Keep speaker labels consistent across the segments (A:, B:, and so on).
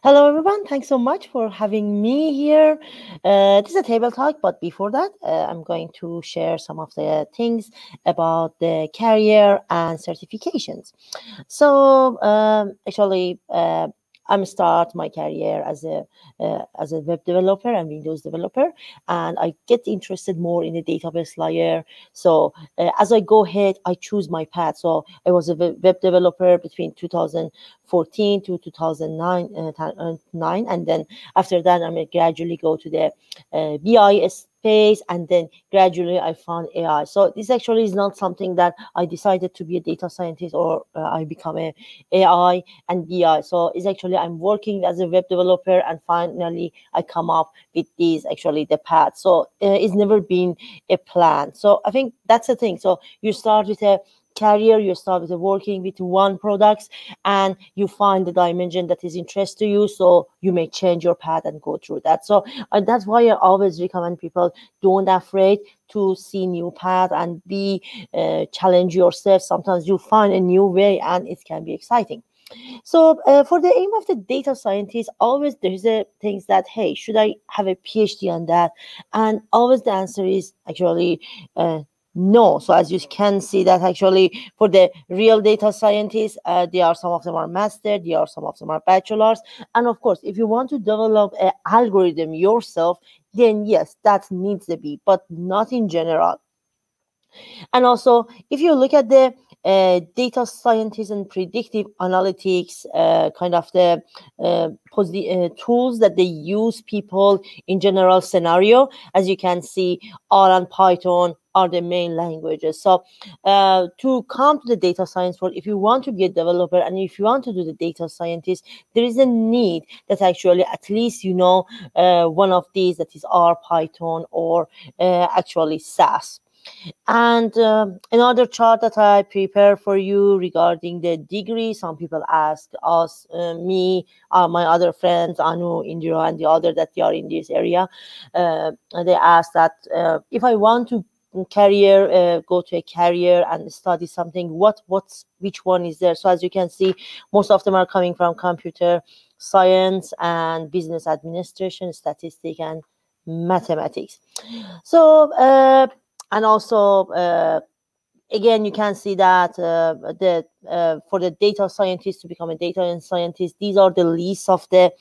A: Hello, everyone. Thanks so much for having me here. This is a table talk, but before that, I'm going to share some of the things about the career and certifications. So, I'm start my career as a web developer and Windows developer, and I get interested more in the database layer. So, as I go ahead, I choose my path. So, I was a web developer between 2014 to 2009, and then after that, I may gradually go to the BI space, and then gradually I found AI. So this actually is not something that I decided to be a data scientist or I become a AI and BI. So it's actually I'm working as a web developer, and finally I come up with these actually the path. So it's never been a plan. So I think that's the thing. So you start with a career, you start with working with one products, and you find the dimension that is interest to you, so you may change your path and go through that. So that's why I always recommend people, don't afraid to see new path and be challenge yourself. Sometimes you find a new way and it can be exciting. So for the aim of the data scientist, always there's a things that, hey, should I have a PhD on that? And always the answer is actually no. So as you can see that actually for the real data scientists, they are, some of them are master, they are, some of them are bachelors. And of course, if you want to develop an algorithm yourself, then yes, that needs to be, but not in general. And also, if you look at the data scientists and predictive analytics, kind of the tools that they use people in general scenario, as you can see, R and Python are the main languages. So to come to the data science world, if you want to be a developer and if you want to do the data scientist, there is a need that actually at least you know one of these, that is R, Python, or actually SAS. And another chart that I prepare for you regarding the degree. Some people ask us, my other friends, Anu, Indira, and the other that they are in this area. They ask that if I want to go to a career and study something, which one is there? So as you can see, most of them are coming from computer science and business administration, statistics, and mathematics. So and also again, you can see that for the data scientist to become a data scientist, these are the list of the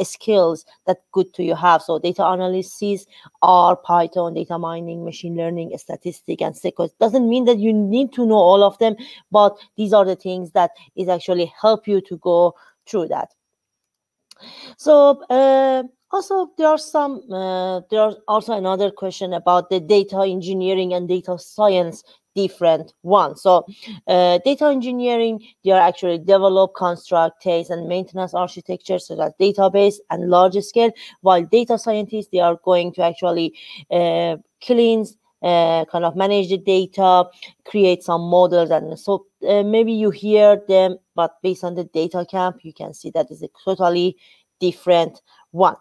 A: skills that good to you have. So data analysis, R, Python, data mining, machine learning, statistic, and SQL. Doesn't mean that you need to know all of them, but these are the things that is actually help you to go through that. So also there are also another question about the data engineering and data science, different ones. So data engineering, they are actually develop, construct, test, and maintenance architecture, so that database and large scale, while data scientists, they are going to actually cleanse, kind of manage the data, create some models. And so maybe you hear them, but based on the data camp, you can see that is a totally different one.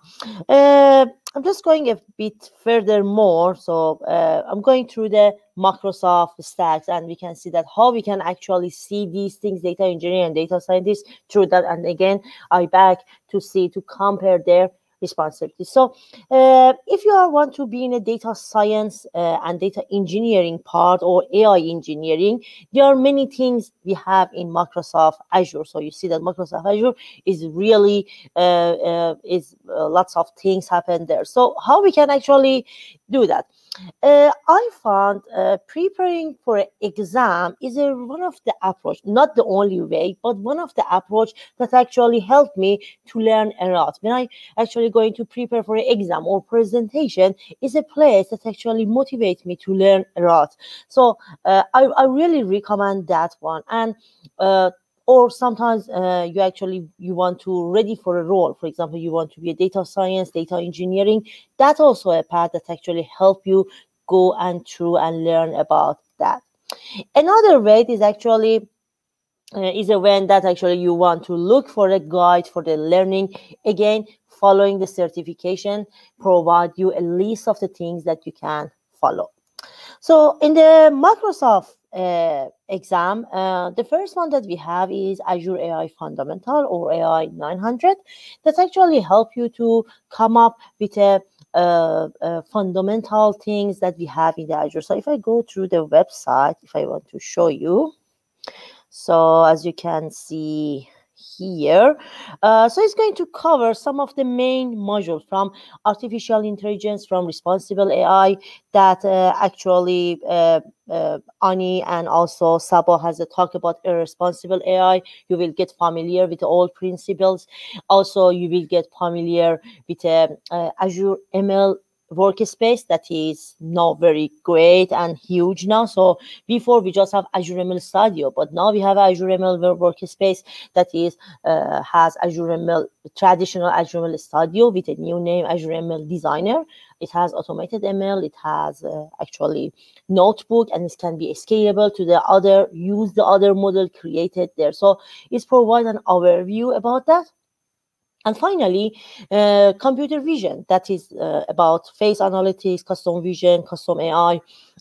A: I'm just going a bit further more. So I'm going through the Microsoft stacks, and we can see that how we can actually see these things, data engineering and data scientists, through that. And again, I back to compare their responsibilities. So if you want to be in a data science and data engineering part, or AI engineering, there are many things we have in Microsoft Azure. So you see that Microsoft Azure is really lots of things happen there. So how we can actually do that? I found preparing for an exam is one of the approach, not the only way, but one of the approach that actually helped me to learn a lot. When I actually going to prepare for an exam or presentation, is a place that actually motivates me to learn a lot. So I really recommend that one. And or sometimes you want to ready for a role. For example, you want to be a data science, data engineering. That's also a path that actually help you go and through and learn about that. Another way is actually is a when that actually you want to look for a guide for the learning. Again, following the certification provide you a list of the things that you can follow. So in the Microsoft exam. The first one that we have is Azure AI Fundamental or AI 900. That actually help you to come up with a fundamental things that we have in the Azure. So if I go through the website, if I want to show you, so as you can see here, so it's going to cover some of the main modules from artificial intelligence, from responsible AI that actually Ani and also Sabo has a talk about irresponsible AI. You will get familiar with all principles. Also, you will get familiar with Azure ML workspace that is now very great and huge now. So before we just have Azure ML Studio, but now we have Azure ML workspace that is has Azure ML, traditional Azure ML Studio with a new name, Azure ML Designer. It has automated ML. It has actually notebook, and it can be scalable to the other, use the other model created there. So it provides an overview about that. And finally, computer vision, that is about face analytics, custom vision, custom AI.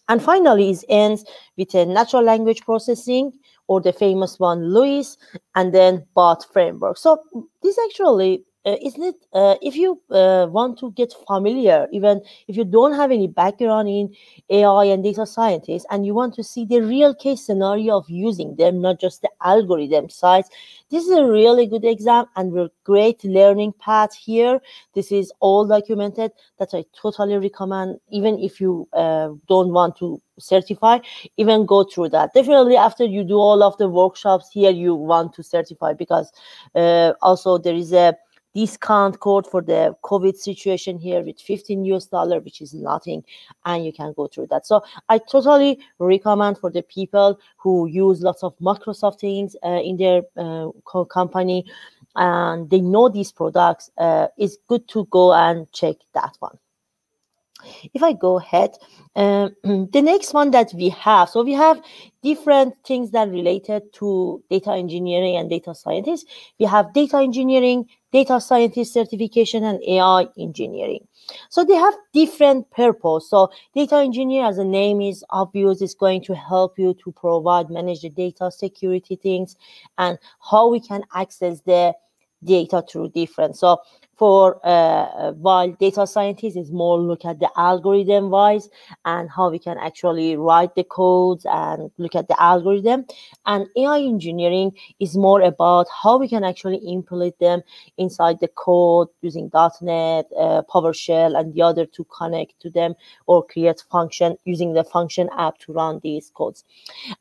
A: And finally, it ends with a natural language processing, or the famous one, LUIS, and then bot framework. So this actually, isn't it, if you want to get familiar, even if you don't have any background in AI and data scientists, and you want to see the real case scenario of using them, not just the algorithm sides, this is a really good exam and a great learning path here. This is all documented that I totally recommend, even if you don't want to certify, even go through that. Definitely after you do all of the workshops here, you want to certify, because also there is a discount code for the COVID situation here with $15, which is nothing, and you can go through that. So I totally recommend for the people who use lots of Microsoft things in their company, and they know these products. It's good to go and check that one. If I go ahead, the next one that we have, so we have different things that related to data engineering and data scientists. We have data engineering, data scientist certification, and AI engineering. So they have different purpose. So data engineer, as the name is obvious, is going to help you to provide, manage the data security things, and how we can access the data through different. So for while data scientist is more look at the algorithm wise and how we can actually write the codes and look at the algorithm, and AI engineering is more about how we can actually implement them inside the code using .NET, PowerShell, and the other to connect to them, or create function using the function app to run these codes.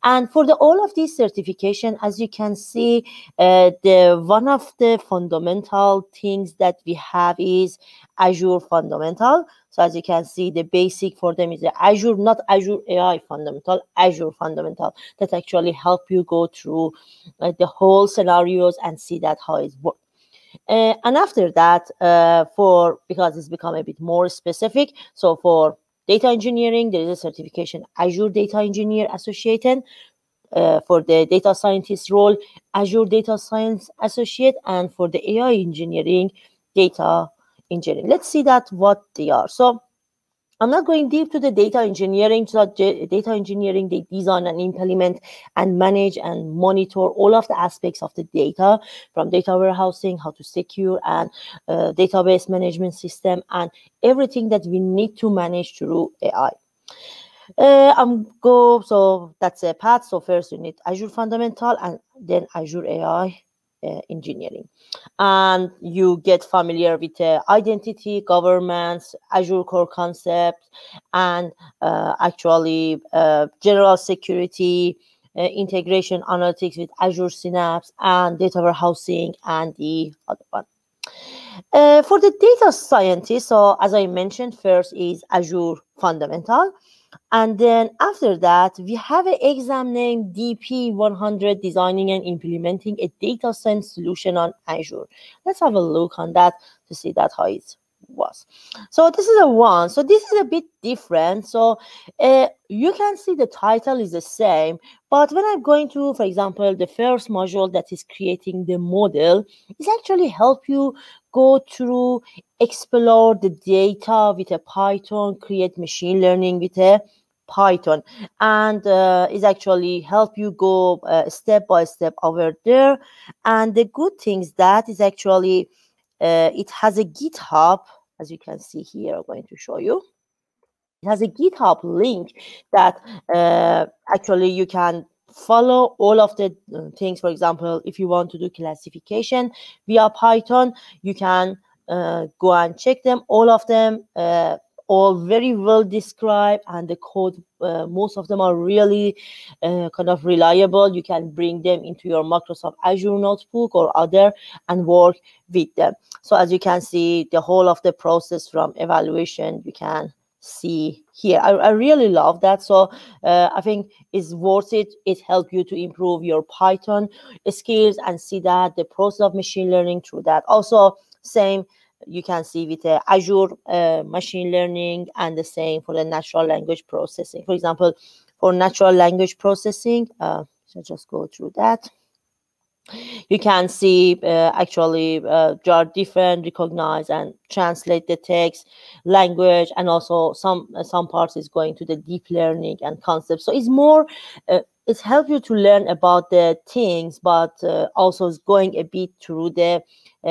A: And for the all of these certification, as you can see, the one of the fundamental things that we have is Azure Fundamental. So as you can see, the basic for them is the Azure, not Azure AI Fundamental, Azure Fundamental, that actually help you go through the whole scenarios and see that how it works. And after that, because it's become a bit more specific, so for data engineering, there is a certification, Azure Data Engineer Associate. For the data scientist role, Azure Data Science Associate, and for the AI engineering, data engineering. Let's see that what they are. So I'm not going deep to the data engineering. So data engineering, they design and implement and manage and monitor all of the aspects of the data, from data warehousing, how to secure, and database management system, and everything that we need to manage through AI. So that's a path. So first you need Azure Fundamental, and then Azure AI engineering, and you get familiar with identity, governance, Azure core concept, and actually general security, integration analytics with Azure Synapse, and data warehousing, and the other one. For the data scientist, so as I mentioned, first is Azure Fundamental. And then after that, we have an exam named DP100, Designing and Implementing a Data Science Solution on Azure. Let's have a look on that to see that how it was. So this is a one. So this is a bit different. So you can see the title is the same, but when I'm going to, for example, the first module that is creating the model, it actually help you go through, explore the data with a Python, create machine learning with a Python, and is actually help you go step by step over there. And the good things that is actually it has a GitHub, as you can see here. I'm going to show you. It has a GitHub link that actually you can follow all of the things. For example, if you want to do classification via Python, you can go and check them, all of them, all very well described, and the code, most of them are really kind of reliable. You can bring them into your Microsoft Azure notebook or other and work with them. So as you can see, the whole of the process from evaluation, you can see here. I really love that. So I think it's worth it. It helps you to improve your Python skills and see that the process of machine learning through that. Also, same you can see with Azure machine learning, and the same for the natural language processing. For example, for natural language processing, so just go through that. You can see actually there are different recognize and translate the text, language, and also some parts is going to the deep learning and concepts. So it's more it's help you to learn about the things, but also is going a bit through the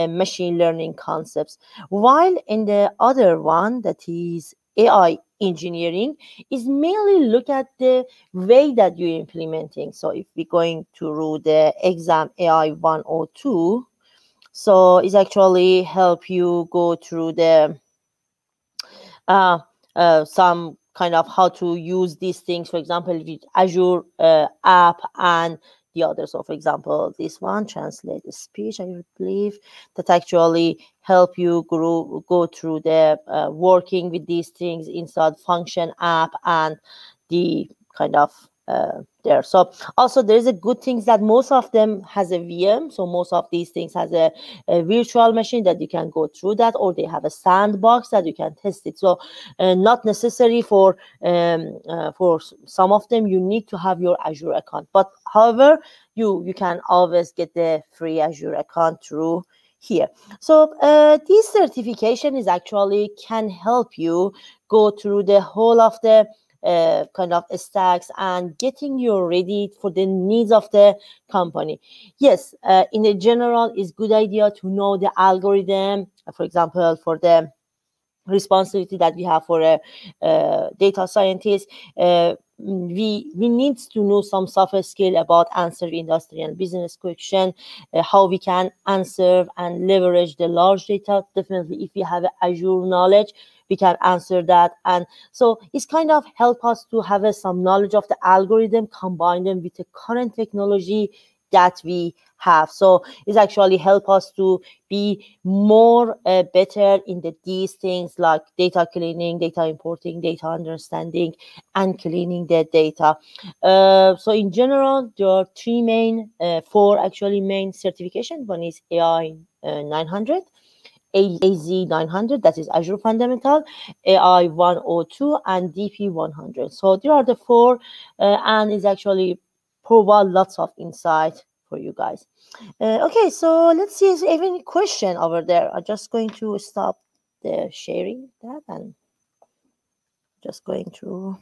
A: machine learning concepts. While in the other one, that is AI engineering, is mainly look at the way that you're implementing. So if we're going through the exam AI 102, so it's actually help you go through the some kind of how to use these things. For example, with Azure app and the other. So for example, this one, translate the speech, I believe, that actually help you go through the working with these things inside function app and the kind of there. So also there's a good things that most of them has a VM. So most of these things has a virtual machine that you can go through that, or they have a sandbox that you can test it. So not necessary for some of them you need to have your Azure account, but however you can always get the free Azure account through here. So this certification is actually can help you go through the whole of the kind of stacks and getting you ready for the needs of the company. Yes, in a general, it's good idea to know the algorithm. For example, for the responsibility that we have for a data scientist, we need to know some soft skill about answer industry and business question, how we can answer and leverage the large data. Definitely, if we have Azure knowledge, we can answer that. And so it's kind of help us to have some knowledge of the algorithm, combine them with the current technology that we have. So it's actually help us to be more better in these things like data cleaning, data importing, data understanding, and cleaning the data. So in general, there are four actually main certification. One is AI 900. AZ 900, that is Azure Fundamental, AI 102, and DP 100. So there are the four, and it's actually provide lots of insight for you guys. Okay, so let's see if there's any question over there. I'm just going to stop the sharing that and just going through.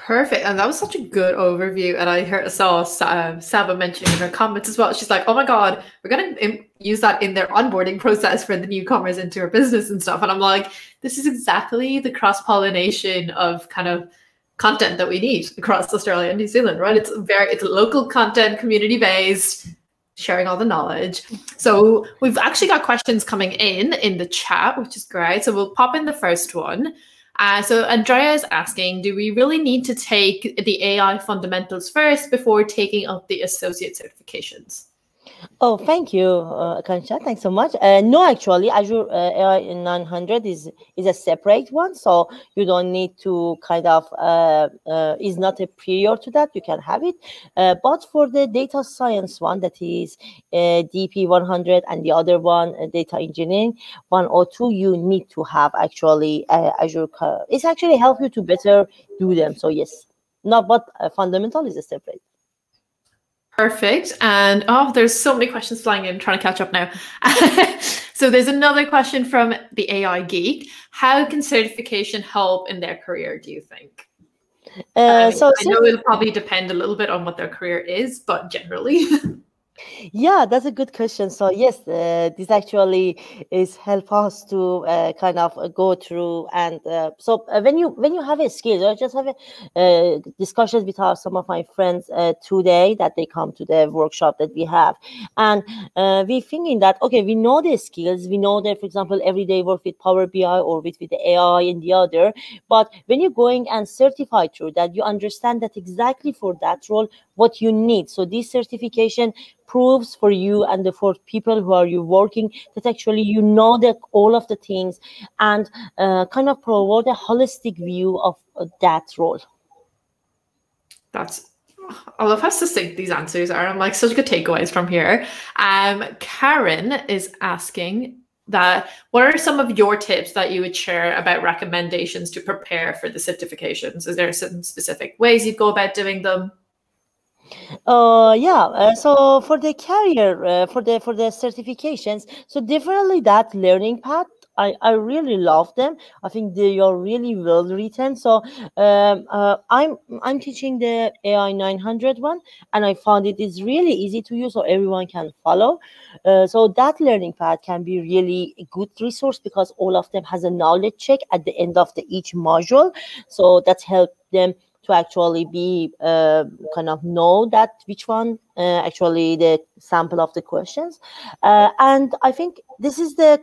B: Perfect. And that was such a good overview. And I saw Saba mentioning in her comments as well. She's like, oh my God, we're going to use that in their onboarding process for the newcomers into our business and stuff. And I'm like, this is exactly the cross-pollination of kind of content that we need across Australia and New Zealand, right? It's local content, community-based, sharing all the knowledge. So we've actually got questions coming in the chat, which is great. So we'll pop in the first one. So Andrea is asking, do we really need to take the AI fundamentals first before taking up the associate certifications?
A: Oh, thank you, Akansha. Thanks so much. No, actually, Azure AI 900 is a separate one, so you don't need to kind of is not a prior to that. You can have it, but for the data science one, that is DP 100, and the other one, data engineering 102, you need to have actually Azure. It's actually help you to better do them. So yes, no, but fundamental is a separate.
B: Perfect. And there's so many questions flying in, trying to catch up now. So there's another question from the AI Geek. How can certification help in their career, do you think? I know it'll probably depend a little bit on what their career is, but generally.
A: Yeah, that's a good question. So yes, this actually is help us to kind of go through, and when you have a skill, I just have a discussions with some of my friends today that they come to the workshop that we have, and we thinking that okay, we know the skills, we know that for example everyday work with Power BI or with the AI and the other, but when you're going and certify through that, you understand that exactly for that role what you need. So this certification proves for you and for people who are you working that actually you know that all of the things, and kind of provide a holistic view of that role.
B: I love how succinct these answers are. I'm like such good takeaways from here. Karen is asking that what are some of your tips that you would share about recommendations to prepare for the certifications? Is there some specific ways you go about doing them?
A: So for the career, for the certifications, so definitely that learning path, I really love them. I think they are really well written. So I'm teaching the AI 900 one, and I found it is really easy to use, so everyone can follow. So that learning path can be really a good resource because all of them has a knowledge check at the end of each module. So that's helped them to actually be kind of know that which one actually the sample of the questions, and I think this is the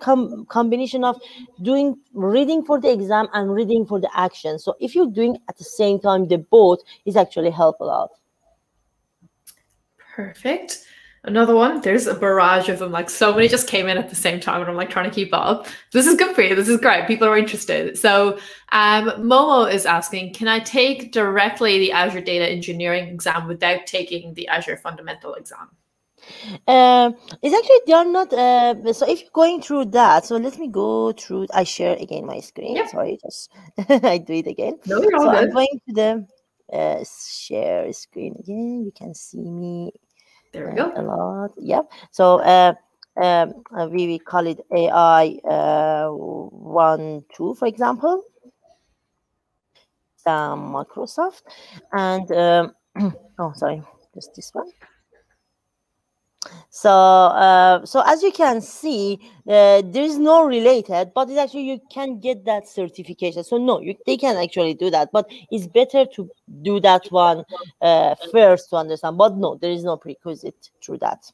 A: combination of reading for the exam and reading for the action. So if you're doing at the same time the both, is actually help a lot.
B: Perfect. Another one, there's a barrage of them, like so many just came in at the same time and I'm like trying to keep up. This is good for you. This is great. People are interested. So Momo is asking, can I take directly the Azure Data Engineering exam without taking the Azure Fundamental exam?
A: It's actually they are not so if you're going through that, so let me go through. I share again my screen.
B: Yep.
A: Sorry, just I do it again.
B: No, you're all
A: so
B: good.
A: I'm going to the share screen again. You can see me
B: there we go
A: a lot. Yep. So we call it AI 1.2, for example, Microsoft, and oh sorry, just this one. So so as you can see, there is no related, but it's actually you can get that certification. So no, they can actually do that, but it's better to do that one first to understand. But no, there is no prerequisite through that.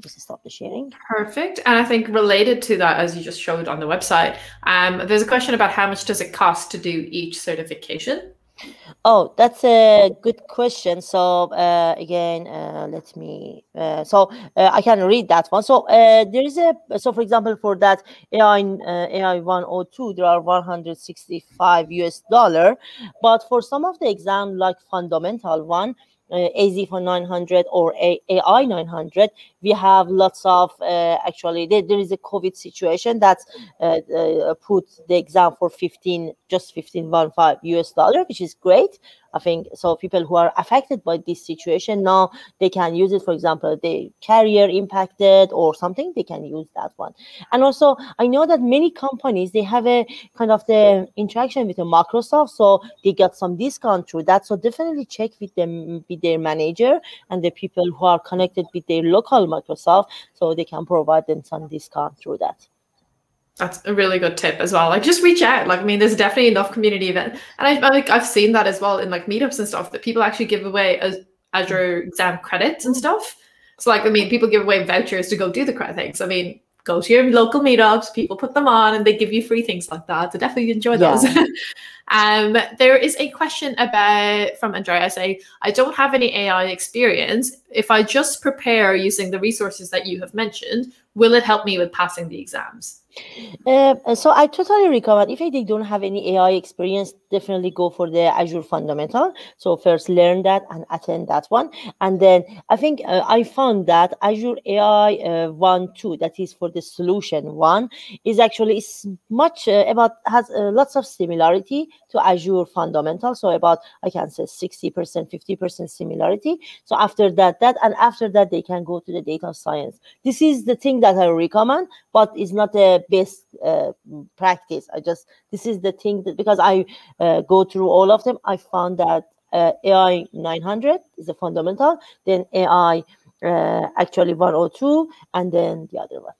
A: Just stop the sharing.
B: Perfect. And I think related to that, as you just showed on the website, there's a question about how much does it cost to do each certification?
A: Oh, that's a good question. So again, let me. I can read that one. So there is so for example, for that AI 102, there are $165, but for some of the exam like fundamental one, AZ for 900 or AI 900, we have lots of actually there is a COVID situation that's put the exam for $15 $15, which is great. I think so people who are affected by this situation now, they can use it. For example, the career impacted or something, they can use that one. And also I know that many companies, they have a kind of the interaction with the Microsoft, so they got some discount through that. So definitely check with them, with their manager and the people who are connected with their local Microsoft, so they can provide them some discount through that.
B: That's a really good tip as well. Like just reach out. Like, I mean, there's definitely enough community event. And I've seen that as well in like meetups and stuff, that people actually give away Azure exam credits and stuff. So like, I mean, people give away vouchers to go do the credit things. I mean, go to your local meetups, people put them on and they give you free things like that. So definitely enjoy those. There is a question from Andrea saying, I don't have any AI experience. If I just prepare using the resources that you have mentioned, will it help me with passing the exams?
A: So I totally recommend, if they don't have any AI experience, definitely go for the Azure Fundamental. So first learn that and attend that one. And then I think I found that Azure AI 1.2, that is for the solution one, is actually much has lots of similarity to Azure Fundamental. So about, I can say 60%, 50% similarity. So after that, and after that, they can go to the data science. This is the thing that I recommend, but it's not a best practice. This is the thing that, because I go through all of them, I found that AI 900 is a fundamental, then AI actually 102, and then the other one.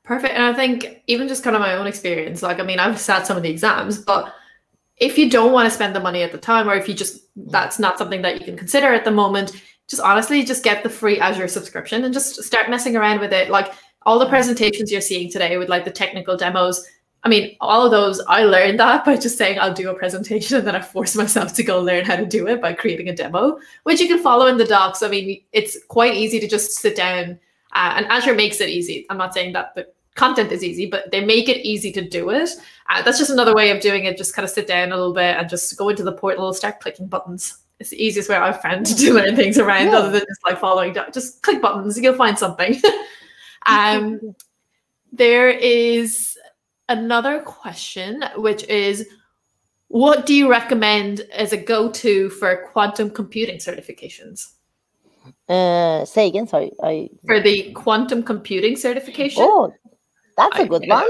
B: Perfect. And I think even just kind of my own experience, like, I mean, I've sat some of the exams, but if you don't want to spend the money at the time, or if you just, that's not something that you can consider at the moment, just honestly, just get the free Azure subscription and just start messing around with it. Like all the presentations you're seeing today with like the technical demos, I mean, all of those, I learned that by just saying I'll do a presentation, and then I force myself to go learn how to do it by creating a demo, which you can follow in the docs. I mean, it's quite easy to just sit down, and Azure makes it easy. I'm not saying that the content is easy, but they make it easy to do it. That's just another way of doing it. Just kind of sit down a little bit and just go into the portal, start clicking buttons. It's the easiest way I've found to learn things around, other than just like following down. Just click buttons, you'll find something. There is another question, which is, what do you recommend as a go-to for quantum computing certifications?
A: Say again, sorry.
B: For the quantum computing certification?
A: Oh, that's a good one.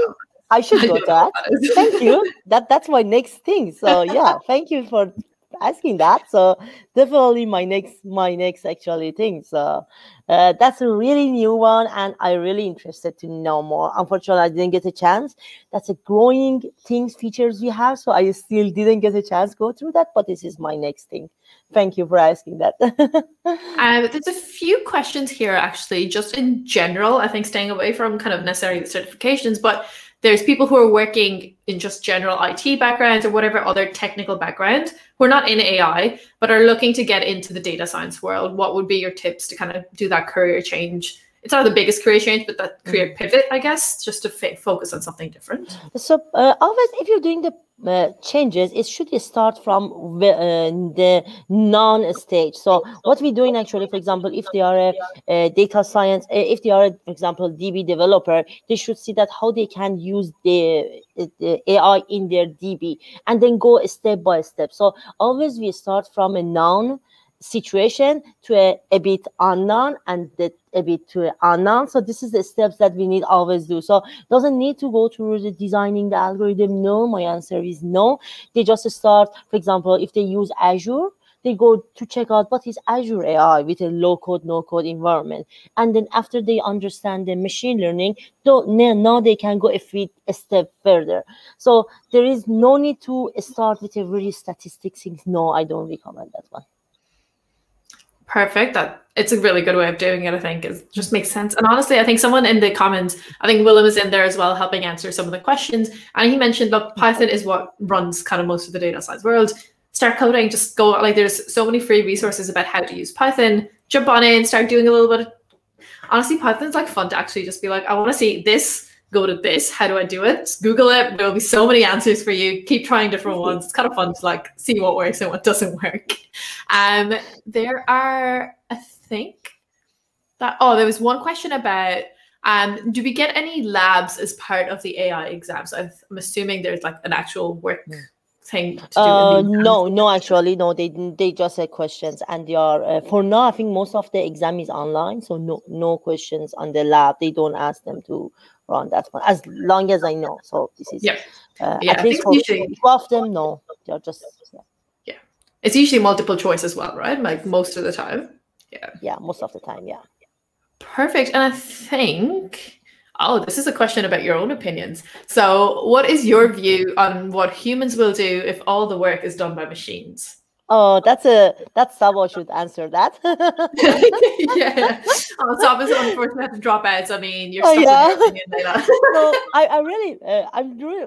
A: I should go to that. Thank you. That's my next thing. So yeah, thank you for asking that. So definitely my next actually thing. So that's a really new one, and I'm really interested to know more. Unfortunately, I didn't get a chance. That's a growing features we have, so I still didn't get a chance to go through that, but this is my next thing. Thank you for asking that.
B: There's a few questions here, actually, just in general, I think staying away from kind of necessarily the certifications, but there's people who are working in just general IT backgrounds or whatever other technical background who are not in AI, but are looking to get into the data science world. What would be your tips to kind of do that career change? It's not the biggest career change, but that career pivot, I guess, just to focus on something different.
A: So always, if you're doing the changes, it should start from the non-stage. So what we're doing actually, for example, if they are a data science, if they are, for example, DB developer, they should see that how they can use the AI in their DB, and then go step by step. So always we start from a known situation to a bit unknown, and a bit to unknown. So this is the steps that we need always do. So doesn't need to go through the designing the algorithm. No, my answer is no. They just start, for example, if they use Azure, they go to check out what is Azure AI with a low code, no code environment. And then after they understand the machine learning, now they can go a step further. So there is no need to start with a really statistics things. No, I don't recommend that one.
B: Perfect. It's a really good way of doing it, I think. It just makes sense. And honestly, I think someone in the comments, I think Willem is in there as well, helping answer some of the questions. And he mentioned, look, Python is what runs kind of most of the data science world. Start coding, just go, like there's so many free resources about how to use Python. Jump on in, start doing a little bit of, honestly, Python's like fun to actually just be like, I want to see this, go to this, how do I do it? Just Google it, there'll be so many answers for you. Keep trying different ones. It's kind of fun to like see what works and what doesn't work. There are, I think that, there was one question about, do we get any labs as part of the AI exams? I'm assuming there's like an actual work thing to do.
A: No, actually, no, they just said questions, and they are, for now, I think most of the exam is online. So no questions on the lab. They don't ask them to run that one, as long as I know. So this is at least for two of them. No, they're just
B: it's usually multiple choice as well, right? Like most of the time.
A: Yeah, most of the time. Yeah.
B: Perfect. And I think, this is a question about your own opinions. So what is your view on what humans will do if all the work is done by machines?
A: Oh, that's Sabo should answer that.
B: Yeah. Sabo is unfortunately have to drop out. So, I mean, you're stuck with your opinion, Leila.
A: No,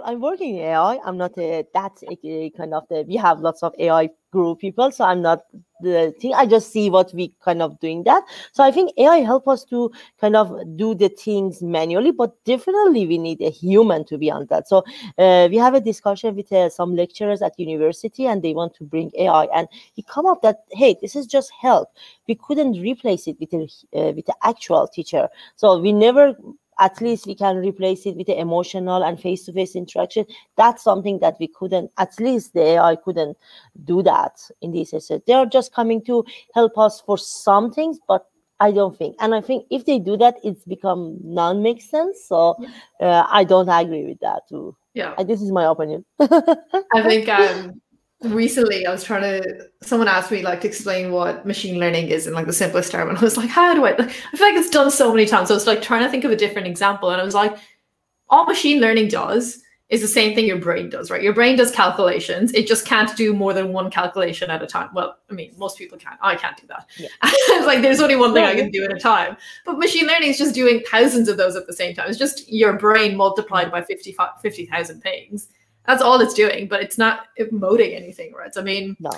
A: I'm working in AI. I'm not kind of we have lots of AI group people, so I'm not the thing. I just see what we kind of doing that. So I think AI help us to kind of do the things manually, but definitely we need a human to be on that. So we have a discussion with some lecturers at university, and they want to bring AI, and it come up that, hey, this is just help. We couldn't replace it with the actual teacher. So we never at least we can replace it with the emotional and face-to-face interaction. That's something that we couldn't, at least the AI couldn't do that in this asset. They're just coming to help us for some things, but I don't think. And I think if they do that, it's become non-make sense. So I don't agree with that too.
B: Yeah.
A: This is my opinion.
B: I think recently I was someone asked me like to explain what machine learning is in like the simplest term. And I was like, how do I feel like it's done so many times. So I was like trying to think of a different example. And I was like, all machine learning does is the same thing your brain does, right? Your brain does calculations. It just can't do more than one calculation at a time. Well, I mean, most people can. I can't do that. Yeah. It's like there's only one thing I can do at a time. But machine learning is just doing thousands of those at the same time. It's just your brain multiplied by 50,000 things. That's all it's doing, but it's not emoting anything, right? So, I mean,
A: no.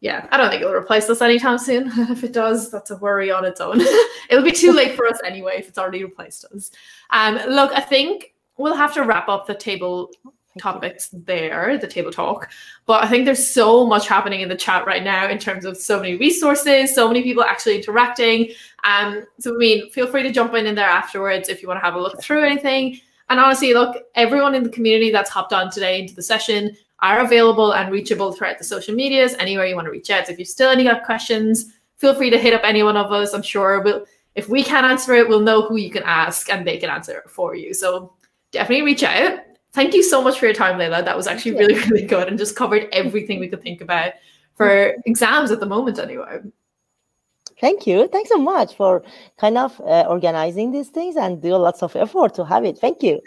B: Yeah, I don't think it'll replace us anytime soon. If it does, that's a worry on its own. It'll be too late for us anyway if it's already replaced us. Look, I think we'll have to wrap up the table topics there, the table talk. But I think there's so much happening in the chat right now in terms of so many resources, so many people actually interacting. So, I mean, feel free to jump in there afterwards if you want to have a look through anything. And honestly, look, everyone in the community that's hopped on today into the session are available and reachable throughout the social medias, anywhere you want to reach out. So if you've still any got questions, feel free to hit up any one of us. I'm sure if we can't answer it, we'll know who you can ask and they can answer it for you. So definitely reach out. Thank you so much for your time, Leila. That was actually really, really good and just covered everything we could think about for exams at the moment anyway.
A: Thank you. Thanks so much for kind of organizing these things and do lots of effort to have it. Thank you.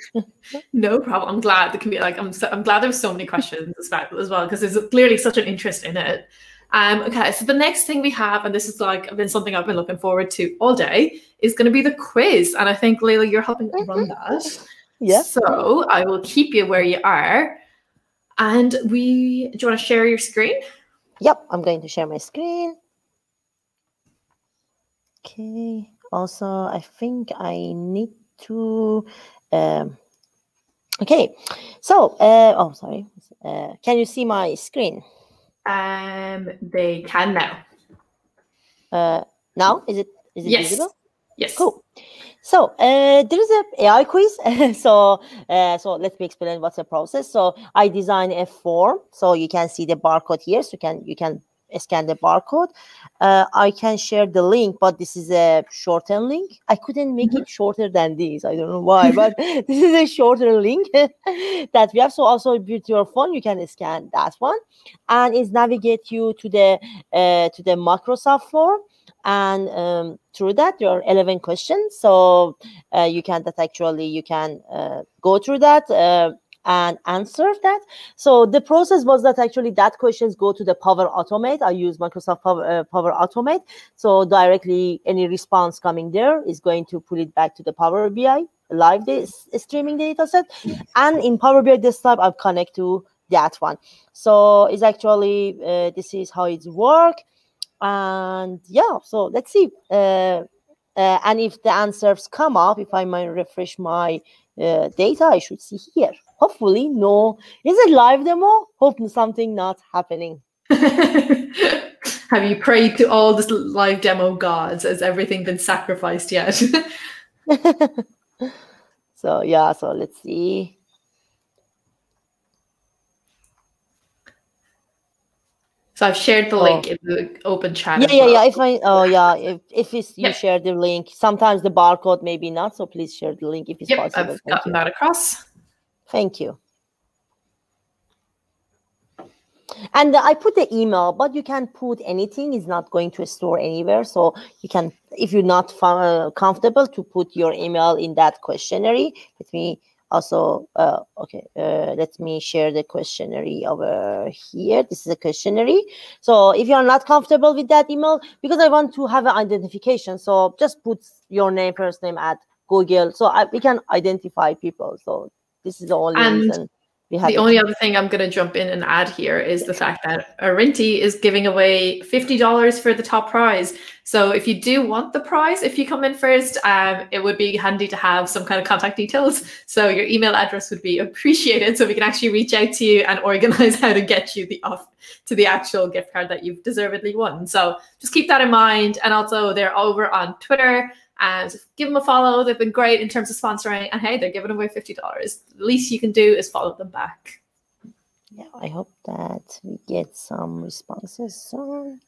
B: No problem. I'm glad the community. I'm glad there were so many questions as well because there's clearly such an interest in it. Okay, so the next thing we have, and this is been something I've been looking forward to all day, is going to be the quiz. And I think Leila, you're helping me run that.
A: Yeah.
B: So I will keep you where you are. And do you want to share your screen?
A: Yep, I'm going to share my screen. Okay. Also, I think I need to. Okay. So, oh, sorry. Can you see my screen?
B: They can now.
A: Now is it
B: yes.
A: visible?
B: Yes.
A: Cool. So there is a AI quiz. So let me explain what's the process. So I design a form, so you can see the barcode here. So you can scan the barcode. I can share the link, but this is a shortened link. I couldn't make it shorter than this. I don't know why, but this is a shorter link that we have. So also with your phone, you can scan that one, and it navigate you to the Microsoft form. And through that, there are 11 questions. So you can go through that and answer that. So the process was that actually that questions go to the Power Automate. I use Microsoft Power Automate. So directly any response coming there is going to pull it back to the Power BI live streaming data set. And in Power BI Desktop, I've connect to that one. So it's actually, this is how it works. And yeah, so let's see. And if the answers come up, if I might refresh my data, I should see here. Hopefully, no. Is it live demo? Hope something not happening.
B: Have you prayed to all the live demo gods? Has everything been sacrificed yet?
A: So yeah, so let's see.
B: So I've shared the link in the open chat.
A: Yeah. If you share the link, sometimes the barcode maybe not. So please share the link if it's possible.
B: I've gotten that across.
A: Thank you. And I put the email, but you can put anything. It's not going to store anywhere. So you can, if you're not comfortable to put your email in that questionnaire, let me also, let me share the questionnaire over here. This is a questionnaire. So if you're not comfortable with that email, because I want to have an identification, so just put your name, first name at Google, so we can identify people. So this is the only reason.
B: The only other thing I'm going to jump in and add here is the fact that Arinti is giving away $50 for the top prize. So if you do want the prize, if you come in first, it would be handy to have some kind of contact details. So your email address would be appreciated, so we can actually reach out to you and organize how to get you to the actual gift card that you've deservedly won. So just keep that in mind. And also they're over on Twitter. And give them a follow. They've been great in terms of sponsoring. And hey, they're giving away $50. The least you can do is follow them back.
A: Yeah, I hope that we get some responses soon.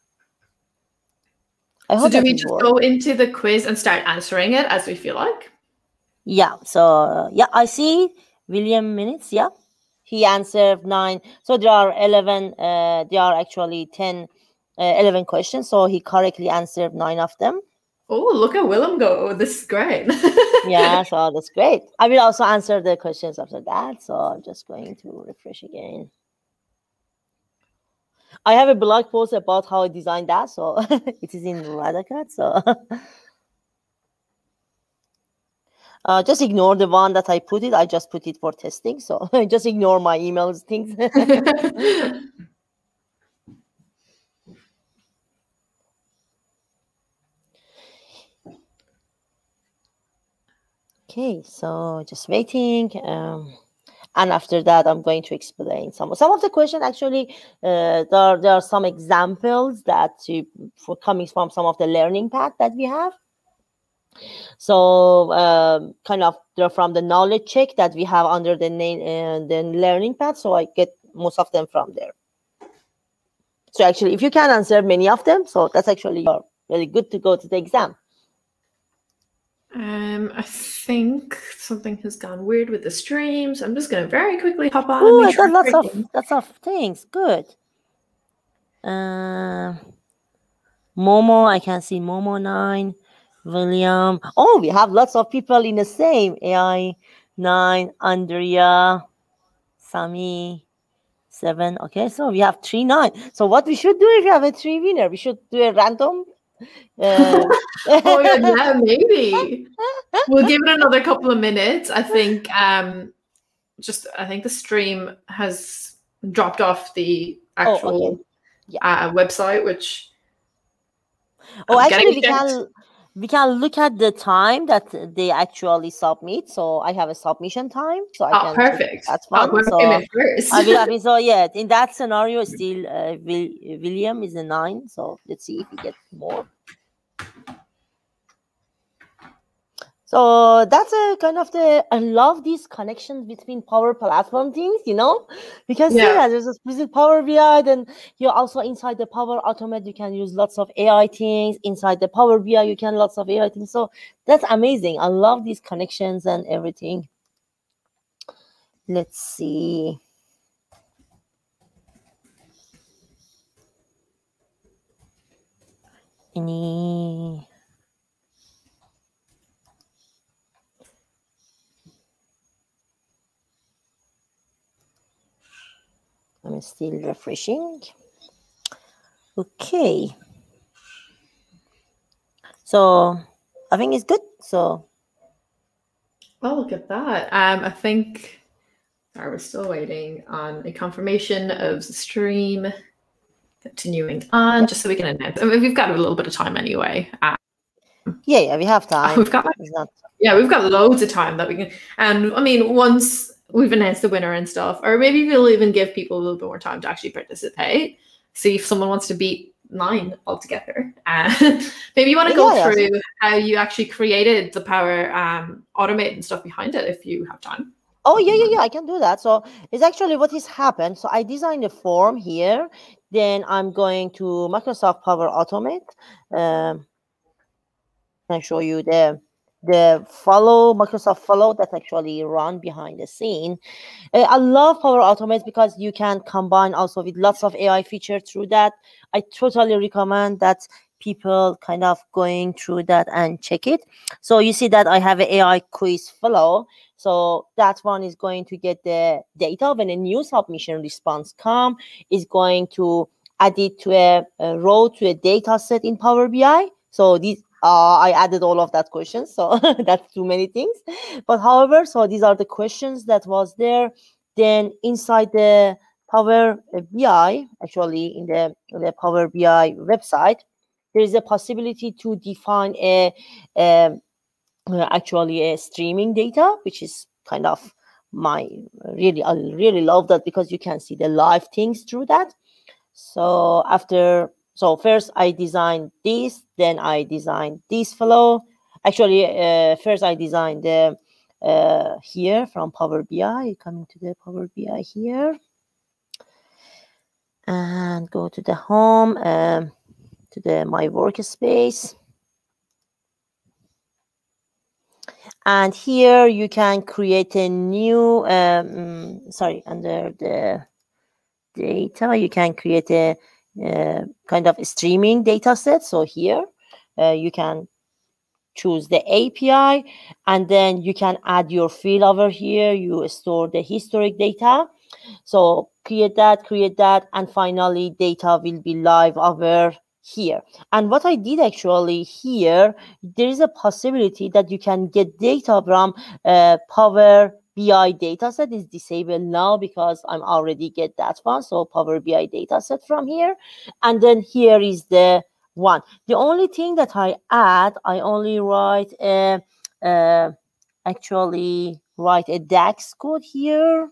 B: So do we just go into the quiz and start answering it as we feel like?
A: Yeah, so yeah, I see William Minutes. Yeah, he answered 9. So there are 11, there are actually 11 questions. So he correctly answered 9 of them.
B: Oh, look at Willem go. This is great.
A: Yeah, so that's great. I will also answer the questions after that. So I'm just going to refresh again. I have a blog post about how I designed that. So it is in Radacat. So just ignore the one that I put it. I just put it for testing. So just ignore my emails things. Okay, so just waiting. And after that, I'm going to explain some of the questions. Actually, there are some examples that for coming from some of the learning path that we have. So kind of they're from the knowledge check that we have under the name the learning path. So I get most of them from there. So actually, if you can answer many of them, so that's actually really good to go to the exam.
B: I think something has gone weird with the stream, so I'm just going to very quickly hop on.
A: Oh,
B: and
A: I got lots of things. Good. Momo, I can see Momo 9, William. Oh, we have lots of people in the same. AI 9, Andrea, Sami 7. Okay, so we have 3 9. So what we should do if we have a 3 winner? We should do a random.
B: Oh yeah, maybe. We'll give it another couple of minutes. I think I think the stream has dropped off the actual website, which
A: actually we can look at the time that they actually submit. So I have a submission time, so I can
B: perfect.
A: That's fun.
B: So first.
A: So yeah, in that scenario, still William is a 9. So let's see if we get more. So that's a kind of I love these connections between Power Platform things, because there's a specific Power BI, then you're also inside the Power Automate, you can use lots of AI things. Inside the Power BI, you can lots of AI things. So that's amazing. I love these connections and everything. Let's see. Any... I'm still refreshing. Okay. So I think it's good. So.
B: Oh, look at that. I think we're still waiting on a confirmation of the stream continuing on, just so we can announce. I mean, we've got a little bit of time anyway.
A: Yeah, we have time.
B: We've got loads of time that we can. And I mean, once we've announced the winner and stuff, or maybe we'll even give people a little bit more time to actually participate. See if someone wants to beat 9 altogether. Maybe you want to go through how you actually created the Power Automate and stuff behind it if you have time.
A: Oh, yeah, I can do that. So it's actually what has happened. So I designed a form here. Then I'm going to Microsoft Power Automate. Can show you the Microsoft Follow that actually run behind the scene. I love Power Automate because you can combine also with lots of AI features through that. I totally recommend that people kind of going through that and check it. So you see that I have an AI quiz flow. So that one is going to get the data when a new submission response come, is going to add it to a row to a data set in Power BI. So these I added all of that questions, so that's too many things. But however, so these are the questions that was there. Then inside the Power BI, actually in the Power BI website, there is a possibility to define actually a streaming data, which is kind of I really love that because you can see the live things through that. So first I designed this, then I designed this flow. Actually, first I designed the here from Power BI. Coming to the Power BI here, and go to the home, to the my workspace. And here you can create a new, sorry, under the data, you can create a kind of streaming data set. So here you can choose the API, and then you can add your field over here. You store the historic data. So create that, and finally data will be live over here. And what I did actually here, there is a possibility that you can get data from Power BI dataset. Is disabled now because I'm already get that one. So Power BI dataset from here, and then here is the one. The only thing that I add, I only write actually write a DAX code here.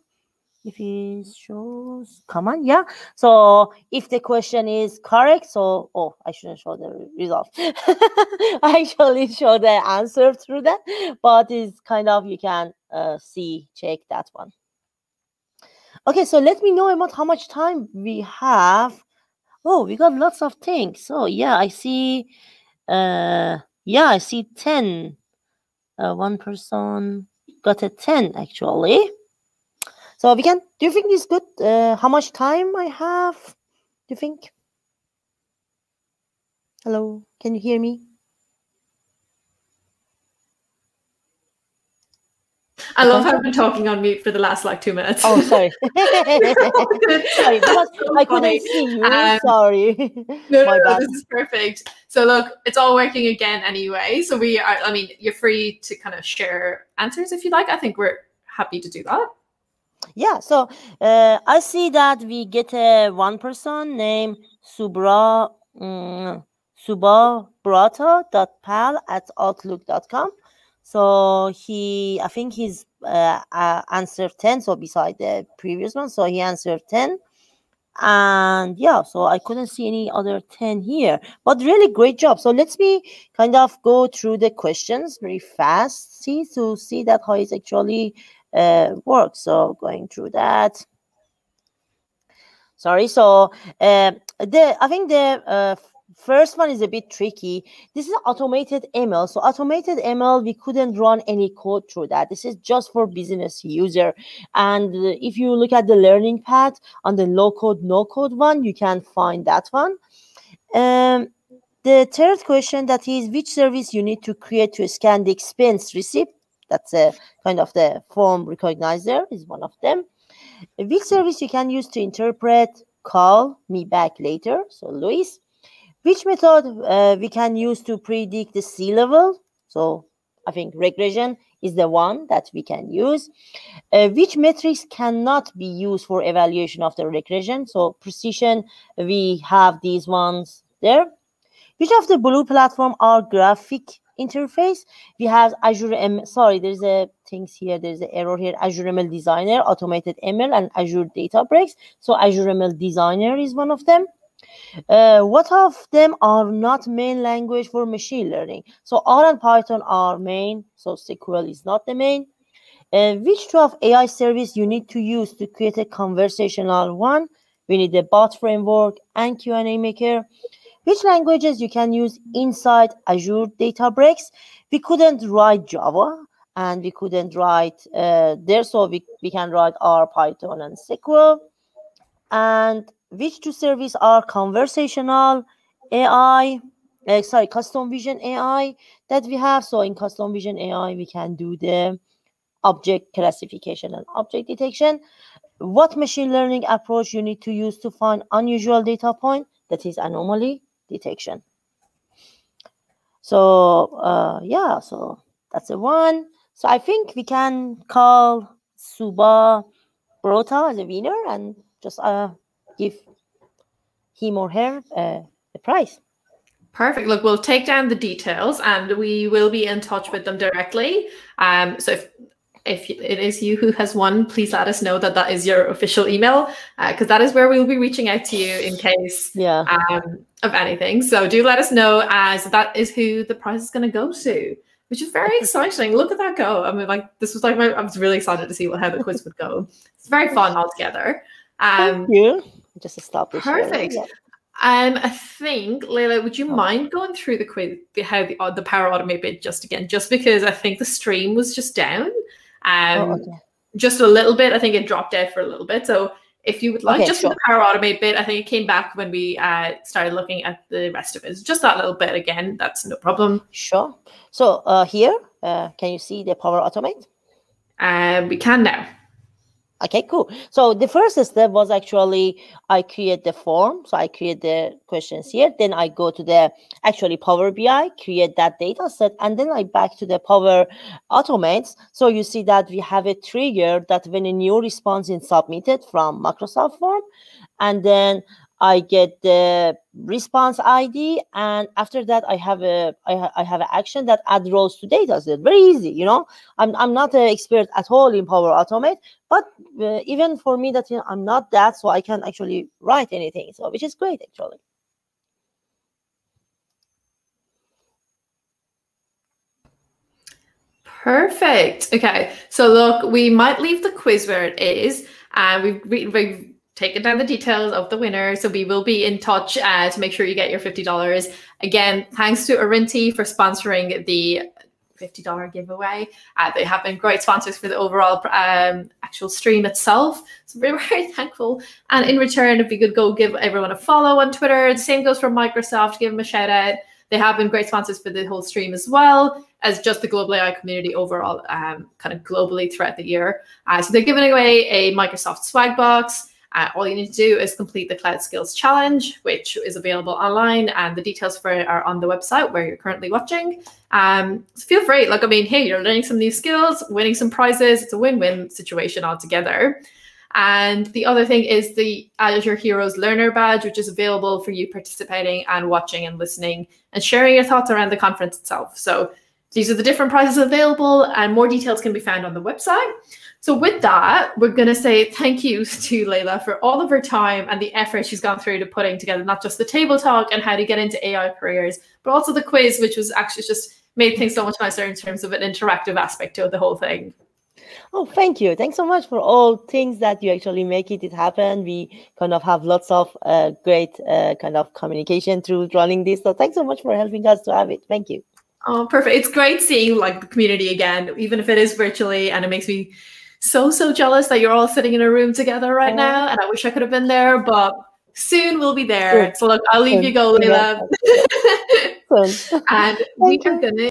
A: If it shows, come on, yeah. So if the question is correct, so I shouldn't show the result. I actually show the answer through that, but it's kind of, you can check that one. Okay, so let me know about how much time we have. Oh, we got lots of things. So yeah, I see. Yeah, I see 10. One person got a 10 actually. So we can, do you think it's good? How much time I have? Do you think? Hello, can you hear me?
B: I love how I've been talking on mute for the last like 2 minutes.
A: Oh, sorry. Sorry, because I couldn't see you. Sorry.
B: No, this is perfect. So look, it's all working again anyway. So we are, I mean, you're free to kind of share answers if you like. I think we're happy to do that.
A: Yeah, so I see that we get one person named subabrata.pal@outlook.com. So I think he's answered 10, so beside the previous one, so he answered 10. And yeah, so I couldn't see any other 10 here, but really great job. So let's me kind of go through the questions very fast, to see that how it actually works. So going through that. Sorry, so I think the first one is a bit tricky. This is automated ML. So automated ML, we couldn't run any code through that. This is just for business user. And if you look at the learning path on the low code, no code one, you can find that one. The third question, that is, which service you need to create to scan the expense receipt? That's a kind of the form recognizer is one of them. Which service you can use to interpret call me back later? So Luis. Which method we can use to predict the sea level? So I think regression is the one that we can use. Which metrics cannot be used for evaluation of the regression? So precision, we have these ones there. Which of the blue platform are graphic interface? We have Azure sorry, there's a things here, there's an error here. Azure ML Designer, Automated ML, and Azure Databricks. So Azure ML Designer is one of them. What of them are not main language for machine learning? So R and Python are main, so SQL is not the main. Which two of AI service you need to use to create a conversational one? We need the bot framework and Q&A maker. Which languages you can use inside Azure Databricks? We couldn't write Java, and we couldn't write there, so we can write R, Python, and SQL. And which two services are conversational AI, custom vision AI that we have? So in custom vision AI, we can do the object classification and object detection. What machine learning approach you need to use to find unusual data point? That is anomaly detection. So yeah, so that's the one. So I think we can call Suba Brota as a winner and just give him or her a prize.
B: Perfect. Look, we'll take down the details and we will be in touch with them directly. So if it is you who has won, please let us know that is your official email, because that is where we'll be reaching out to you in case of anything. So do let us know, as that is who the prize is going to go to. which is very exciting. Look at that go. I mean, like, this was like I was really excited to see how the quiz would go. It's very fun altogether.
A: Thank you. Just stop the
B: Perfect.
A: sharing.
B: I think, Leila, would you mind going through the quiz, how the Power Automate bit just because I think the stream was just down, just a little bit. I think it dropped out for a little bit. So if you would like, just for the Power Automate bit, I think it came back when we started looking at the rest of it. Just that little bit again, that's no problem.
A: Sure. So here, can you see the Power Automate?
B: We can now.
A: Okay, cool. So the first step was actually I create the form. So I create the questions here. Then I go to the actually Power BI, create that data set, and then I back to the Power Automates. So you see that we have a trigger that when a new response is submitted from Microsoft form, and then I get the response ID, and after that I have an action that add rows to data set. Very easy, you know. I'm not an expert at all in Power Automate, but even for me that I'm not that, so I can actually write anything. So which is great actually.
B: Perfect. Okay, so look, we might leave the quiz where it is. We've taken down the details of the winner, so we will be in touch to make sure you get your $50. Again, thanks to Arinti for sponsoring the $50 giveaway. They have been great sponsors for the overall actual stream itself, so we're very thankful. And in return, if you could go give everyone a follow on Twitter, the same goes for Microsoft, give them a shout out. They have been great sponsors for the whole stream as well as just the global AI community overall, kind of globally throughout the year. So they're giving away a Microsoft swag box. All you need to do is complete the Cloud Skills Challenge, which is available online, and the details for it are on the website where you're currently watching. So feel free. Like, I mean, hey, you're learning some new skills, winning some prizes. It's a win-win situation altogether. And the other thing is the Azure Heroes Learner Badge, which is available for you participating and watching and listening and sharing your thoughts around the conference itself. So these are the different prizes available, and more details can be found on the website. So with that, we're going to say thank you to Leila for all of her time and the effort she's gone through to putting together not just the table talk and how to get into AI careers, but also the quiz, which was actually just made things so much nicer in terms of an interactive aspect to the whole thing.
A: Oh, thank you. Thanks so much for all things that you actually make it happen. We kind of have lots of great kind of communication through running this. So thanks so much for helping us to have it. Thank you.
B: Oh, perfect. It's great seeing like the community again, even if it is virtually, and it makes me so jealous that you're all sitting in a room together right now, and I wish I could have been there, but soon we'll be there. So look, I'll leave you go, Leila. And we are gonna